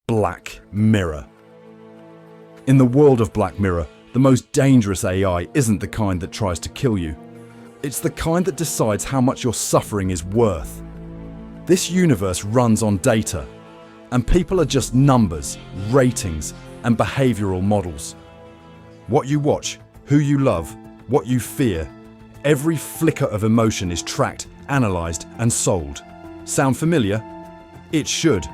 Black Mirror. In the world of Black Mirror, the most dangerous AI isn't the kind that tries to kill you. It's the kind that decides how much your suffering is worth. This universe runs on data, and people are just numbers, ratings, and behavioral models. What you watch, who you love, what you fear, every flicker of emotion is tracked, analysed, and sold. Sound familiar? It should.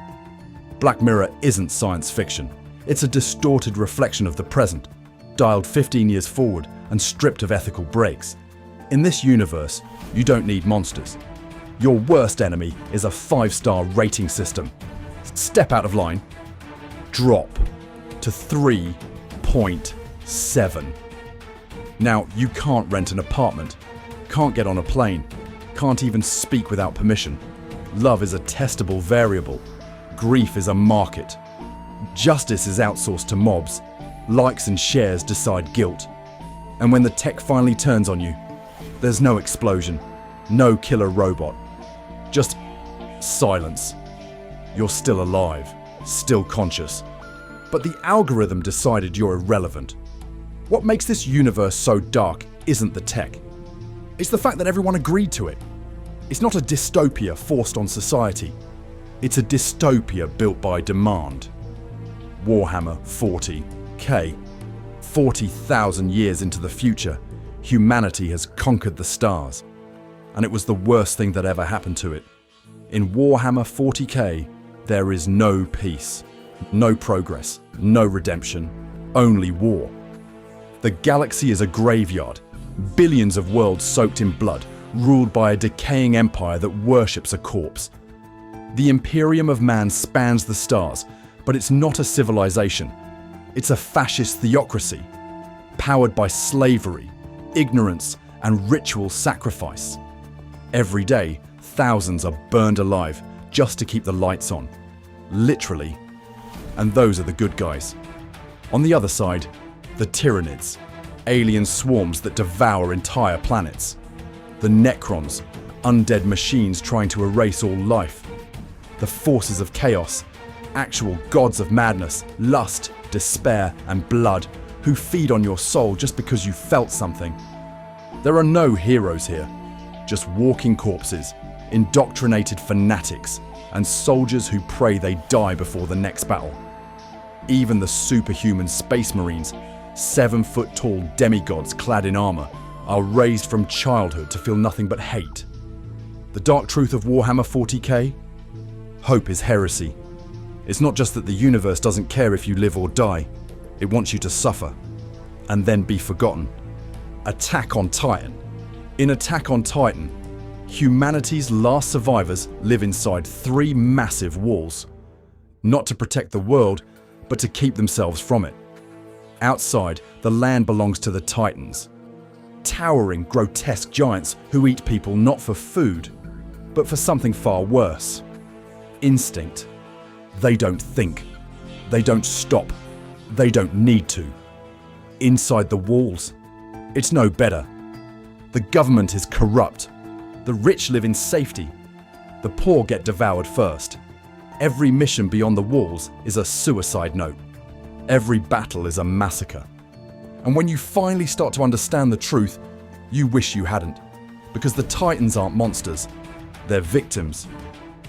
Black Mirror isn't science fiction. It's a distorted reflection of the present, dialed 15 years forward and stripped of ethical breaks. In this universe, you don't need monsters. Your worst enemy is a 5-star rating system. Step out of line. Drop to 3.7. Now, you can't rent an apartment, can't get on a plane, can't even speak without permission. Love is a testable variable. Grief is a market. Justice is outsourced to mobs. Likes and shares decide guilt. And when the tech finally turns on you, there's no explosion, no killer robot. Just silence. You're still alive, still conscious. But the algorithm decided you're irrelevant. What makes this universe so dark isn't the tech. It's the fact that everyone agreed to it. It's not a dystopia forced on society. It's a dystopia built by demand. Warhammer 40K. 40,000 years into the future, humanity has conquered the stars. And it was the worst thing that ever happened to it. In Warhammer 40K, there is no peace, no progress, no redemption, only war. The galaxy is a graveyard, billions of worlds soaked in blood, ruled by a decaying empire that worships a corpse. The Imperium of Man spans the stars, but it's not a civilization. It's a fascist theocracy, powered by slavery, ignorance, and ritual sacrifice. Every day, thousands are burned alive just to keep the lights on. Literally. And those are the good guys. On the other side, the Tyranids, alien swarms that devour entire planets. The Necrons, undead machines trying to erase all life. The forces of chaos, actual gods of madness, lust, despair, and blood, who feed on your soul just because you felt something. There are no heroes here, just walking corpses, indoctrinated fanatics, and soldiers who pray they die before the next battle. Even the superhuman space marines, 7-foot-tall demigods clad in armor, are raised from childhood to feel nothing but hate. The dark truth of Warhammer 40K? Hope is heresy. It's not just that the universe doesn't care if you live or die, it wants you to suffer, and then be forgotten. Attack on Titan. In Attack on Titan, humanity's last survivors live inside 3 massive walls. Not to protect the world, but to keep themselves from it. Outside, the land belongs to the Titans. Towering, grotesque giants who eat people not for food, but for something far worse. Instinct. They don't think. They don't stop. They don't need to. Inside the walls, it's no better. The government is corrupt. The rich live in safety. The poor get devoured first. Every mission beyond the walls is a suicide note. Every battle is a massacre. And when you finally start to understand the truth, you wish you hadn't. Because the Titans aren't monsters. They're victims.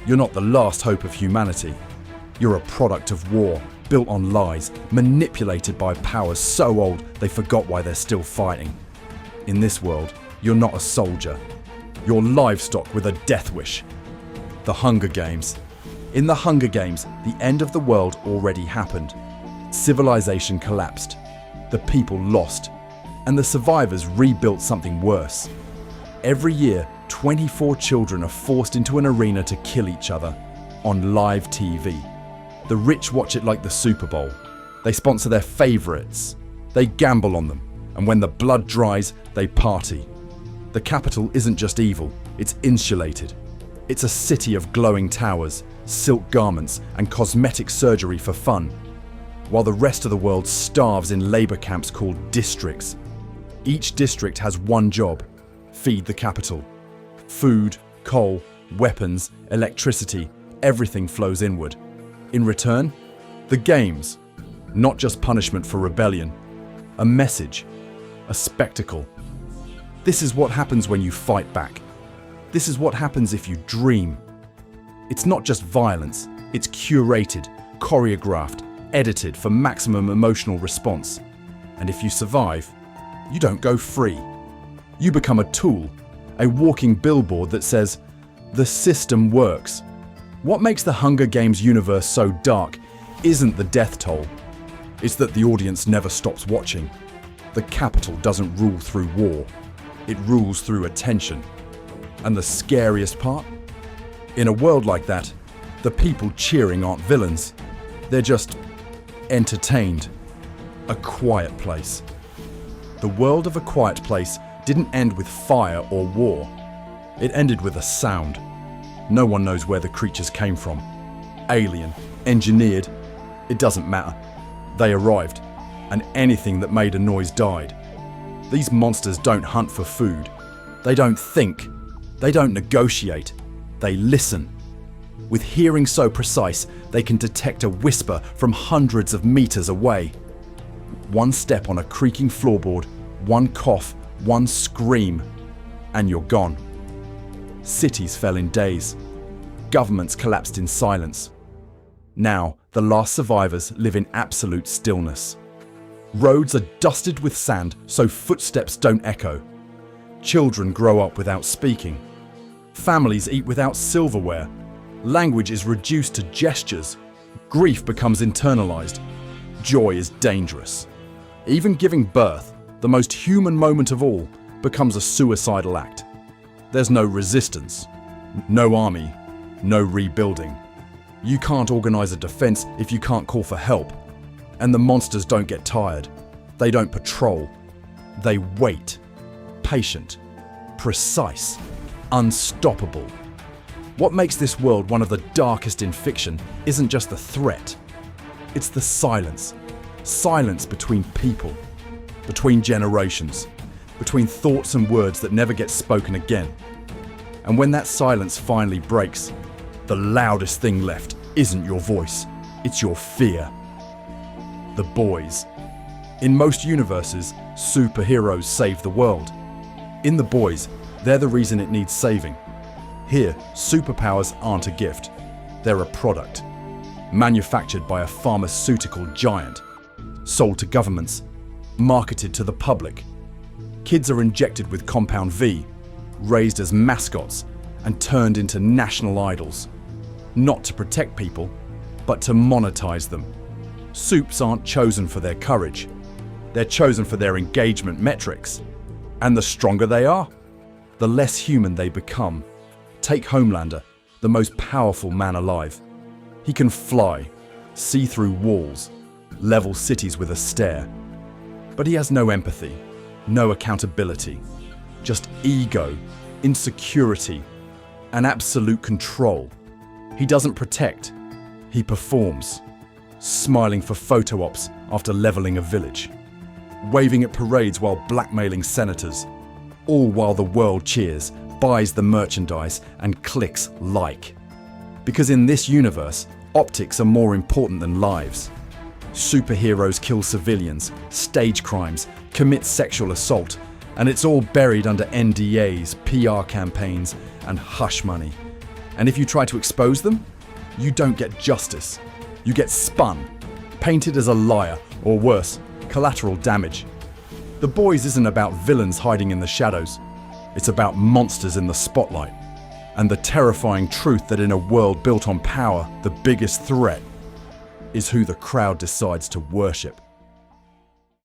You're not the last hope of humanity. You're a product of war, built on lies, manipulated by powers so old they forgot why they're still fighting. In this world, you're not a soldier. You're livestock with a death wish. The Hunger Games. In the Hunger Games, the end of the world already happened. Civilization collapsed. The people lost. And the survivors rebuilt something worse. Every year, 24 children are forced into an arena to kill each other on live TV. The rich watch it like the Super Bowl. They sponsor their favorites. They gamble on them. And when the blood dries, they party. The capital isn't just evil, it's insulated. It's a city of glowing towers, silk garments, and cosmetic surgery for fun. While the rest of the world starves in labor camps called districts. Each district has one job: feed the capital. Food, coal, weapons, electricity, everything flows inward. In return, The games, not just punishment for rebellion, a message, a spectacle. This is what happens when you fight back. This is what happens if you dream. It's not just violence, it's curated, choreographed, edited for maximum emotional response. And if you survive, you don't go free. You become a tool, a walking billboard that says, "The system works." What makes the Hunger Games universe so dark isn't the death toll. It's that the audience never stops watching. The capital doesn't rule through war. It rules through attention. And the scariest part? In a world like that, the people cheering aren't villains. They're just entertained. A quiet place. The world of A Quiet Place didn't end with fire or war. It ended with a sound. No one knows where the creatures came from. Alien, engineered, it doesn't matter. They arrived, and anything that made a noise died. These monsters don't hunt for food. They don't think. They don't negotiate. They listen. With hearing so precise, they can detect a whisper from hundreds of meters away. One step on a creaking floorboard, one cough, one scream, and you're gone. Cities fell in days. Governments collapsed in silence. Now, the last survivors live in absolute stillness. Roads are dusted with sand so footsteps don't echo. Children grow up without speaking. Families eat without silverware. Language is reduced to gestures. Grief becomes internalized. Joy is dangerous. Even giving birth, the most human moment of all, becomes a suicidal act. There's no resistance, no army, no rebuilding. You can't organize a defense if you can't call for help. And the monsters don't get tired. They don't patrol. They wait. Patient, precise, unstoppable. What makes this world one of the darkest in fiction isn't just the threat. It's the silence. Silence between people, between generations, between thoughts and words that never get spoken again. And when that silence finally breaks, the loudest thing left isn't your voice, it's your fear. The boys. In most universes, superheroes save the world. In the boys, they're the reason it needs saving. Here, superpowers aren't a gift. They're a product. Manufactured by a pharmaceutical giant. Sold to governments. Marketed to the public. Kids are injected with Compound V, raised as mascots, and turned into national idols. Not to protect people, but to monetize them. Supes aren't chosen for their courage. They're chosen for their engagement metrics. And the stronger they are, the less human they become. Take Homelander, the most powerful man alive. He can fly, see through walls, level cities with a stare. But he has no empathy, no accountability, just ego, insecurity, and absolute control. He doesn't protect, he performs, smiling for photo ops after leveling a village, waving at parades while blackmailing senators, all while the world cheers, buys the merchandise, and clicks like. Because in this universe, optics are more important than lives. Superheroes kill civilians, stage crimes, commit sexual assault, and it's all buried under NDAs, PR campaigns, and hush money. And if you try to expose them, you don't get justice. You get spun, painted as a liar, or worse, collateral damage. The Boys isn't about villains hiding in the shadows. It's about monsters in the spotlight. And the terrifying truth that in a world built on power, the biggest threat is who the crowd decides to worship.